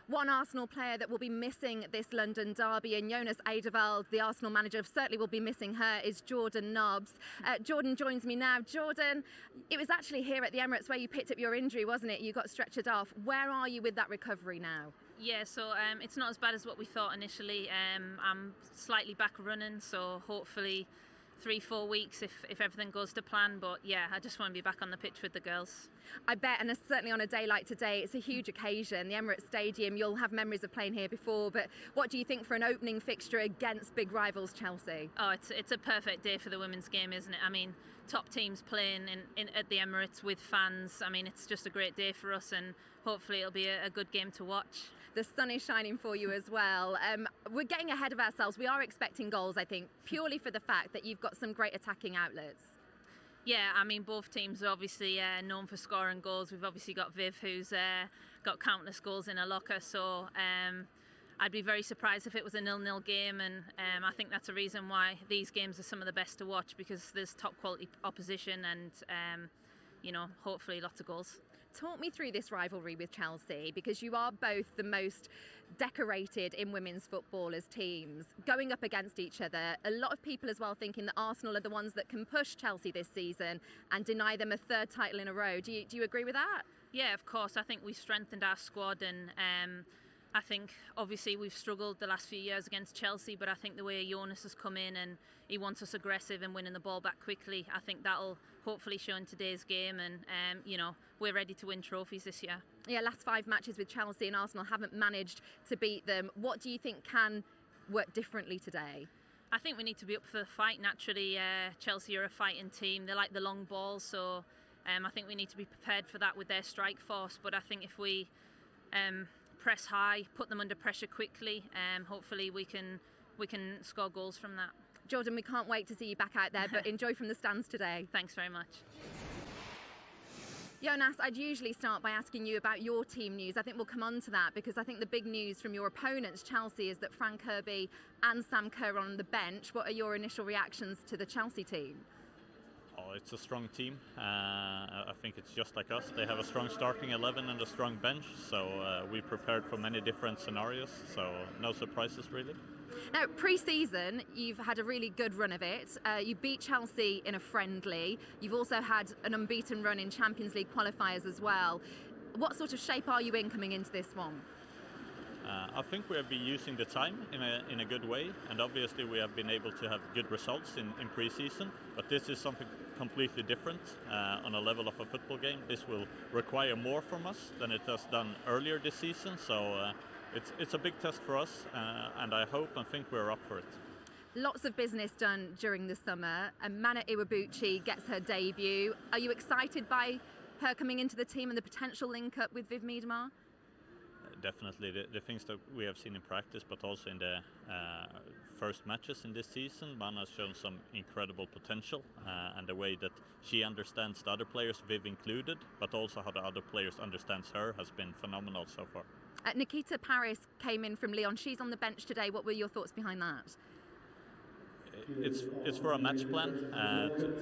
One Arsenal player that will be missing this London derby, and Jonas, Eidevall, the Arsenal manager, certainly will be missing her, is Jordan Noobs. Jordan joins me now. Jordan, it was actually here at the Emirates where you picked up your injury, wasn't it? You got stretchered off. Where are you with that recovery now? Yeah, so it's not as bad as what we thought initially. I'm slightly back running, so hopefully 3-4 weeks if everything goes to plan. But yeah, I just want to be back on the pitch with the girls. I bet, and certainly on a day like today, it's a huge occasion. The Emirates Stadium, you'll have memories of playing here before, but what do you think for an opening fixture against big rivals Chelsea? Oh, it's a perfect day for the women's game, isn't it? I mean, top teams playing at the Emirates with fans. I mean, it's just a great day for us, and hopefully it'll be a good game to watch. The sun is shining for you as well. We're getting ahead of ourselves. We are expecting goals, I think, purely for the fact that you've got some great attacking outlets. Yeah, I mean, both teams are obviously known for scoring goals. We've obviously got Viv, who's got countless goals in her locker. So I'd be very surprised if it was a 0-0 game. And I think that's a reason why these games are some of the best to watch, because there's top quality opposition and, hopefully lots of goals. Talk me through this rivalry with Chelsea, because you are both the most decorated in women's football as teams, going up against each other. A lot of people as well thinking that Arsenal are the ones that can push Chelsea this season and deny them a third title in a row. Do you agree with that? Yeah, of course. I think we've strengthened our squad, and I think obviously we've struggled the last few years against Chelsea, but I think the way Jonas has come in and he wants us aggressive and winning the ball back quickly, I think that'll hopefully show in today's game, and we're ready to win trophies this year. Yeah, last 5 matches with Chelsea and Arsenal haven't managed to beat them. What do you think can work differently today? I think we need to be up for the fight naturally. Chelsea are a fighting team. They like the long ball, so I think we need to be prepared for that with their strike force. But I think if we press high, put them under pressure quickly, hopefully we can score goals from that. Jordan, we can't wait to see you back out there, but enjoy from the stands today. Thanks very much. Jonas, I'd usually start by asking you about your team news. I think we'll come on to that, because I think the big news from your opponents, Chelsea, is that Fran Kirby and Sam Kerr are on the bench. What are your initial reactions to the Chelsea team? Oh, it's a strong team. I think it's just like us. They have a strong starting 11 and a strong bench, so we prepared for many different scenarios, so no surprises really. Now, pre-season, you've had a really good run of it. You beat Chelsea in a friendly. You've also had an unbeaten run in Champions League qualifiers as well. What sort of shape are you in coming into this one? I think we have been using the time in a good way, and obviously we have been able to have good results in pre-season, but this is something completely different on a level of a football game. This will require more from us than it has done earlier this season, so it's a big test for us, and I hope and think we're up for it. Lots of business done during the summer, and Mana Iwabuchi gets her debut. Are you excited by her coming into the team and the potential link-up with Viv Miedema? Definitely the things that we have seen in practice, but also in the first matches in this season, Mana has shown some incredible potential, and the way that she understands the other players, Viv included, but also how the other players understands her, has been phenomenal so far. Nikita Paris came in from Lyon. She's on the bench today. What were your thoughts behind that? It's for a match plan.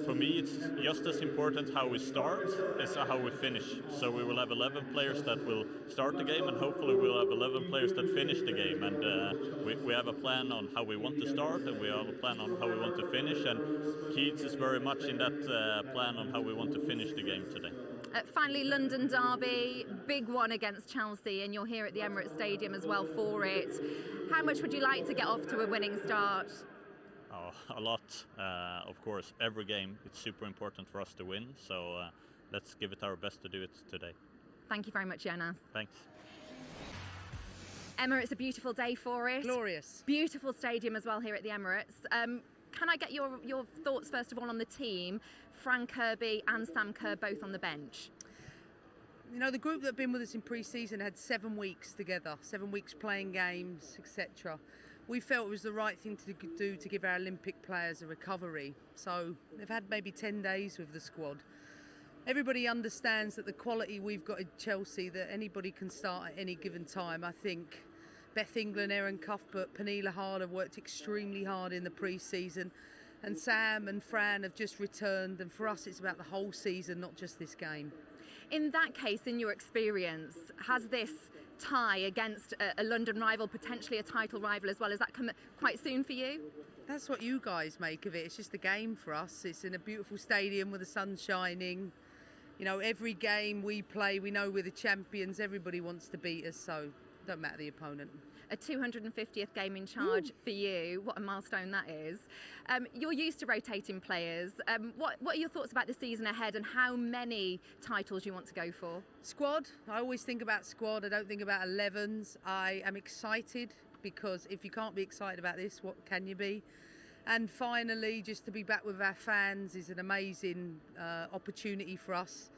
For me, it's just as important how we start as how we finish. So we will have 11 players that will start the game, and hopefully we'll have 11 players that finish the game. And we have a plan on how we want to start, and we have a plan on how we want to finish. And Keats is very much in that plan on how we want to finish the game today. Finally, London derby, big one against Chelsea, and you're here at the Emirates Stadium as well for it. How much would you like to get off to a winning start? Oh, a lot. Of course, every game it's super important for us to win, so let's give it our best to do it today. Thank you very much, Jonas. Thanks. Emma, it's a beautiful day for it. Glorious. Beautiful stadium as well here at the Emirates. Can I get your thoughts first of all on the team? Fran Kirby and Sam Kerr both on the bench. You know, the group that have been with us in pre-season had 7 weeks together, 7 weeks playing games, etc. We felt it was the right thing to do to give our Olympic players a recovery. So they've had maybe 10 days with the squad. Everybody understands that the quality we've got at Chelsea, that anybody can start at any given time. I think Beth England, Erin Cuthbert, Pernilla Hard have worked extremely hard in the pre-season. And Sam and Fran have just returned. And for us, it's about the whole season, not just this game. In that case, in your experience, has this tie against a London rival, potentially a title rival as well? Has that come quite soon for you? That's what you guys make of it. It's just a game for us. It's in a beautiful stadium with the sun shining. You know, every game we play, we know we're the champions. Everybody wants to beat us, so it don't matter the opponent. A 250th game in charge for you. What a milestone that is. You're used to rotating players. What are your thoughts about the season ahead and how many titles you want to go for? Squad. I always think about squad. I don't think about 11s. I am excited because if you can't be excited about this, what can you be? And finally, just to be back with our fans is an amazing opportunity for us.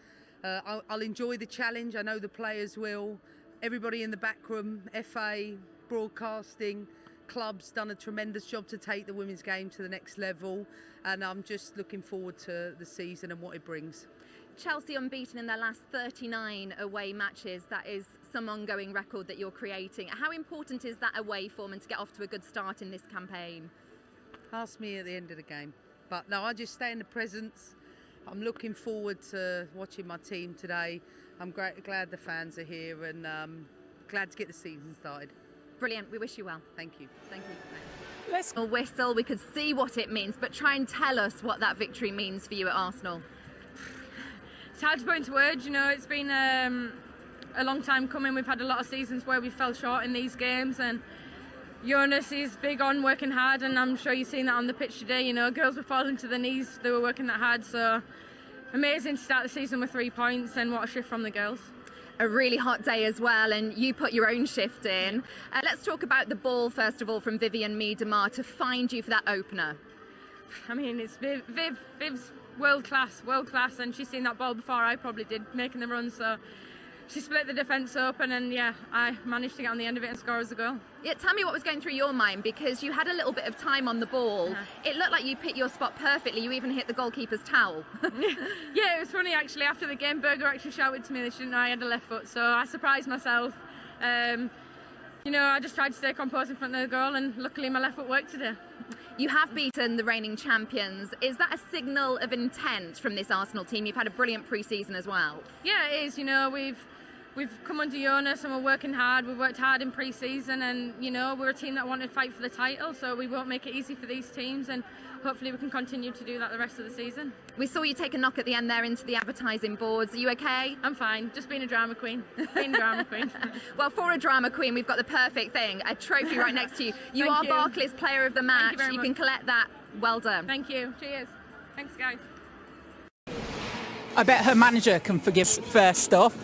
I'll enjoy the challenge. I know the players will. Everybody in the back room, FA, broadcasting, clubs done a tremendous job to take the women's game to the next level, and I'm just looking forward to the season and what it brings. Chelsea unbeaten in their last 39 away matches. That is some ongoing record that you're creating. How important is that away form and to get off to a good start in this campaign? Ask me at the end of the game. But no, I just stay in the presence. I'm looking forward to watching my team today. I'm glad the fans are here and glad to get the season started. Brilliant. We wish you well. Thank you. Thank you. Let's whistle. We could see what it means, but try and tell us what that victory means for you at Arsenal. It's hard to put into words. You know, it's been a long time coming. We've had a lot of seasons where we fell short in these games, and Jonas is big on working hard, and I'm sure you've seen that on the pitch today. You know, girls were falling to their knees. They were working that hard, so amazing to start the season with 3 points, and what a shift from the girls. A really hot day as well, and you put your own shift in. Let's talk about the ball first of all from Vivian Mead to find you for that opener. I mean, it's Viv's world class, and she's seen that ball before I probably did, making the run, so she split the defence open, and yeah, I managed to get on the end of it and score as a goal. Yeah, tell me what was going through your mind, because you had a little bit of time on the ball. It looked like you picked your spot perfectly. You even hit the goalkeeper's towel. Yeah, it was funny actually. After the game, Berger actually shouted to me that she didn't know I had a left foot, so I surprised myself. You know, I just tried to stay composed in front of the goal, and luckily my left foot worked today. You have beaten the reigning champions. Is that a signal of intent from this Arsenal team? You've had a brilliant pre-season as well. Yeah, it is. You know, we've come under Jonas and we're working hard. We've worked hard in pre-season, and you know, we're a team that wanted to fight for the title, so we won't make it easy for these teams, and hopefully we can continue to do that the rest of the season. We saw you take a knock at the end there into the advertising boards. Are you okay? I'm fine, just being a drama queen. Being a drama queen. Well, for a drama queen, we've got the perfect thing, a trophy right next to you. You are Barclays Player of the Match. Thank you very much. Can collect that. Well done. Thank you. Cheers. Thanks, guys. I bet her manager can forgive first off.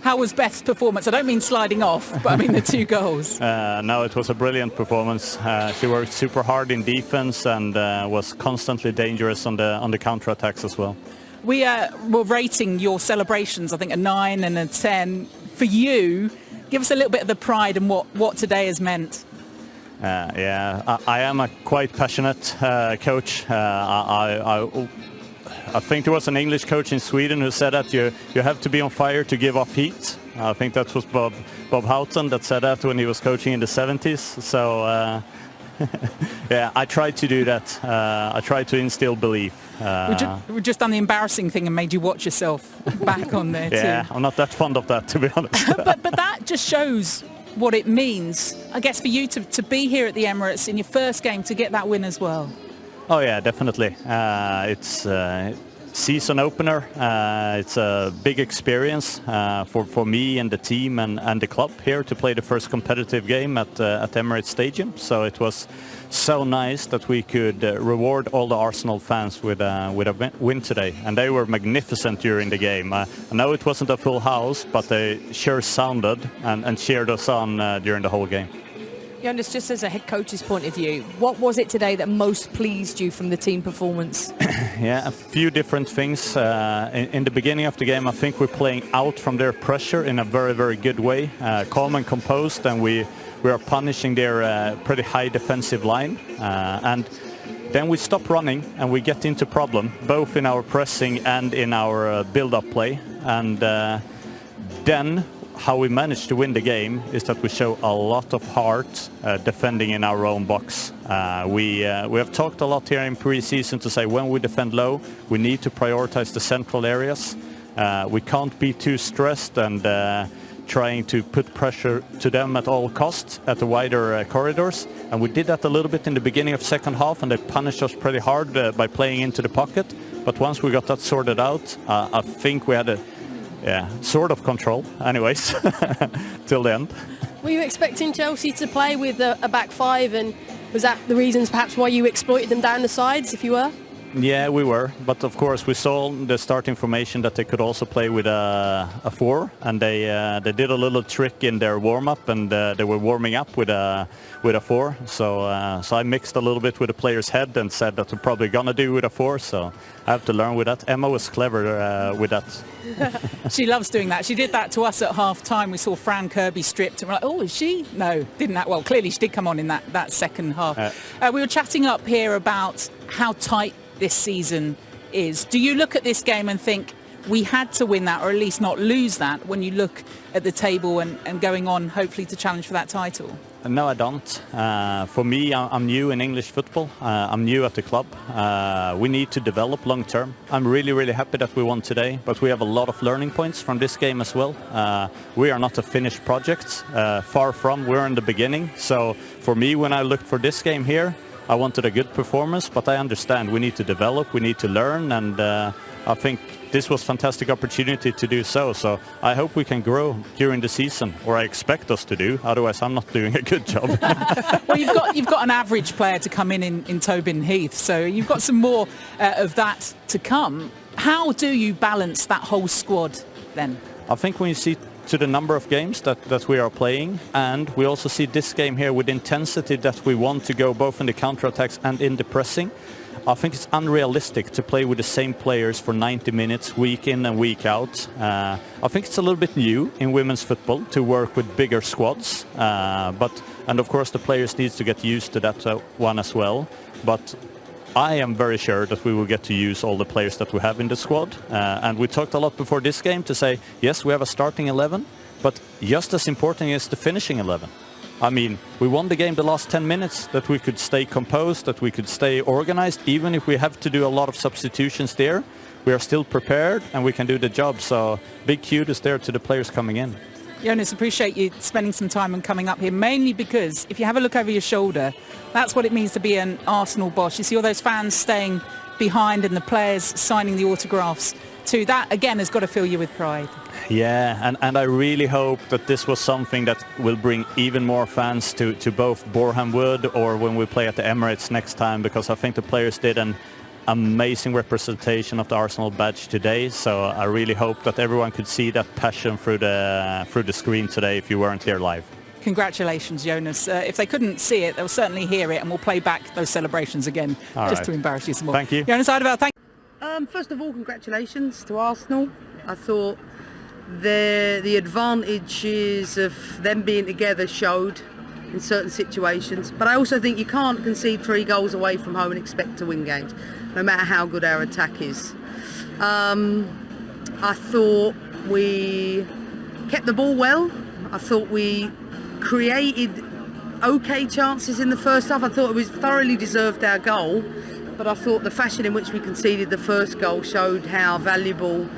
How was Beth's performance? I don't mean sliding off, but I mean the 2 goals. No, it was a brilliant performance. She worked super hard in defense and was constantly dangerous on the counter-attacks as well. We were rating your celebrations, I think a 9 and a 10. For you, give us a little bit of the pride and what today has meant. Yeah, I am a quite passionate coach. I think there was an English coach in Sweden who said that you have to be on fire to give off heat. I think that was Bob Houghton that said that when he was coaching in the 70s. So yeah, I tried to do that. I tried to instill belief. We've just done the embarrassing thing and made you watch yourself back on there too. Yeah, I'm not that fond of that, to be honest. but that just shows what it means, I guess, for you to be here at the Emirates in your first game, to get that win as well. Oh yeah, definitely. It's season opener. It's a big experience for me and the team and the club here to play the first competitive game at Emirates Stadium. So it was so nice that we could reward all the Arsenal fans with a win today, and they were magnificent during the game. I know it wasn't a full house, but they sure sounded and cheered us on during the whole game. Jonas, just as a head coach's point of view, what was it today that most pleased you from the team performance? Yeah, a few different things. In the beginning of the game, I think we're playing out from their pressure in a very, very good way, calm and composed, and we are punishing their pretty high defensive line. And then we stop running and we get into problem, both in our pressing and in our build-up play. And then how we managed to win the game is that we show a lot of heart defending in our own box. We have talked a lot here in pre-season to say when we defend low, we need to prioritize the central areas. We can't be too stressed and trying to put pressure to them at all costs at the wider corridors. And we did that a little bit in the beginning of second half, and they punished us pretty hard by playing into the pocket. But once we got that sorted out, I think we had a sort of control anyways till the end. Were you expecting Chelsea to play with a back five, and was that the reasons perhaps why you exploited them down the sides, if you were? Yeah, we were, but of course we saw the starting formation that they could also play with a 4, and they did a little trick in their warm-up, and they were warming up with a 4. So I mixed a little bit with the player's head and said that we're probably gonna do with a 4. So I have to learn with that. Emma was clever with that. She loves doing that. She did that to us at half-time. We saw Fran Kirby stripped, and we're like, oh, is she? No, didn't that. Well, clearly she did come on in that second half. We were chatting up here about how tight this season is. Do you look at this game and think we had to win that, or at least not lose that, when you look at the table and going on hopefully to challenge for that title? No, I don't. For me, I'm new in English football. I'm new at the club. We need to develop long term. I'm really, really happy that we won today, but we have a lot of learning points from this game as well. We are not a finished project. Far from, we're in the beginning. So for me, when I looked for this game here, I wanted a good performance, but I understand we need to develop, we need to learn, and I think this was a fantastic opportunity to do so. So I hope we can grow during the season, or I expect us to do. Otherwise, I'm not doing a good job. Well, you've got an average player to come in Tobin Heath, so you've got some more of that to come. How do you balance that whole squad then? I think when you see to the number of games that we are playing, and we also see this game here with intensity that we want to go both in the counterattacks and in the pressing, I think it's unrealistic to play with the same players for 90 minutes week in and week out. I think it's a little bit new in women's football to work with bigger squads, and of course the players need to get used to that one as well. But I am very sure that we will get to use all the players that we have in the squad. And we talked a lot before this game to say, yes, we have a starting 11, but just as important is the finishing 11. I mean, we won the game the last 10 minutes, that we could stay composed, that we could stay organized. Even if we have to do a lot of substitutions there, we are still prepared and we can do the job. So big kudos there to the players coming in. Jonas, appreciate you spending some time and coming up here, mainly because if you have a look over your shoulder, that's what it means to be an Arsenal boss. You see all those fans staying behind and the players signing the autographs too. That, again, has got to fill you with pride. Yeah, and I really hope that this was something that will bring even more fans to both Boreham Wood or when we play at the Emirates next time, because I think the players did an amazing representation of the Arsenal badge today. So I really hope that everyone could see that passion through the screen today if you weren't here live. Congratulations, Jonas. If they couldn't see it, they'll certainly hear it, and we'll play back those celebrations again to embarrass you some more. Thank you. Jonas Eidevall, thank you. First of all, congratulations to Arsenal. I thought the advantages of them being together showed in certain situations, but I also think you can't concede 3 goals away from home and expect to win games, no matter how good our attack is. I thought we kept the ball well. I thought we created okay chances in the first half. I thought we thoroughly deserved our goal, but I thought the fashion in which we conceded the first goal showed how valuable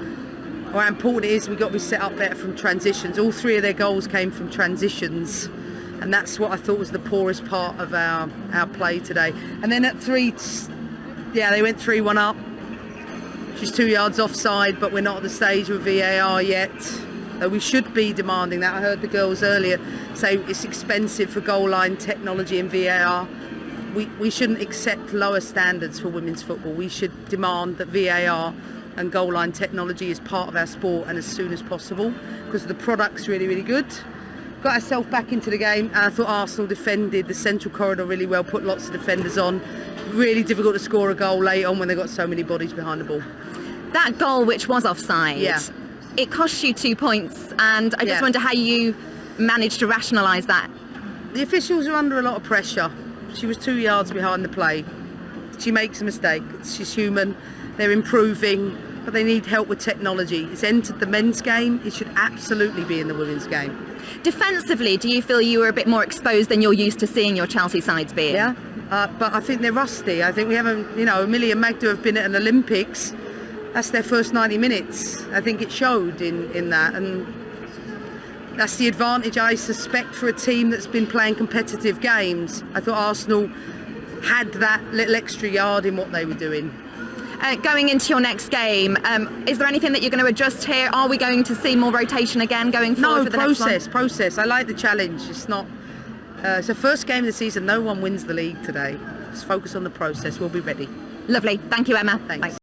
or how important it is we got to be set up better from transitions. All 3 of their goals came from transitions, and that's what I thought was the poorest part of our play today. And then at 3, they went 3-1 up. She's 2 yards offside, but we're not at the stage with VAR yet. We should be demanding that. I heard the girls earlier say it's expensive for goal line technology and VAR. We shouldn't accept lower standards for women's football. We should demand that VAR and goal line technology is part of our sport, and as soon as possible, because the product's really, really good. Got ourselves back into the game, and I thought Arsenal defended the central corridor really well, put lots of defenders on. Really difficult to score a goal late on when they've got so many bodies behind the ball. That goal, which was offside, it cost you 2 points, and I just wonder how you managed to rationalise that. The officials are under a lot of pressure. She was 2 yards behind the play. She makes a mistake. She's human. They're improving, but they need help with technology. It's entered the men's game. It should absolutely be in the women's game. Defensively, do you feel you were a bit more exposed than you're used to seeing your Chelsea sides being? Yeah, but I think they're rusty. I think we haven't, Amelia and Magda have been at an Olympics. That's their first 90 minutes. I think it showed in that. And That's the advantage I suspect for a team that's been playing competitive games. I thought Arsenal had that little extra yard in what they were doing. Going into your next game, is there anything that you're going to adjust here? Are we going to see more rotation again going forward for the next one? Process. I like the challenge. It's not. It's the first game of the season. No one wins the league today. Just focus on the process. We'll be ready. Lovely. Thank you, Emma. Thanks.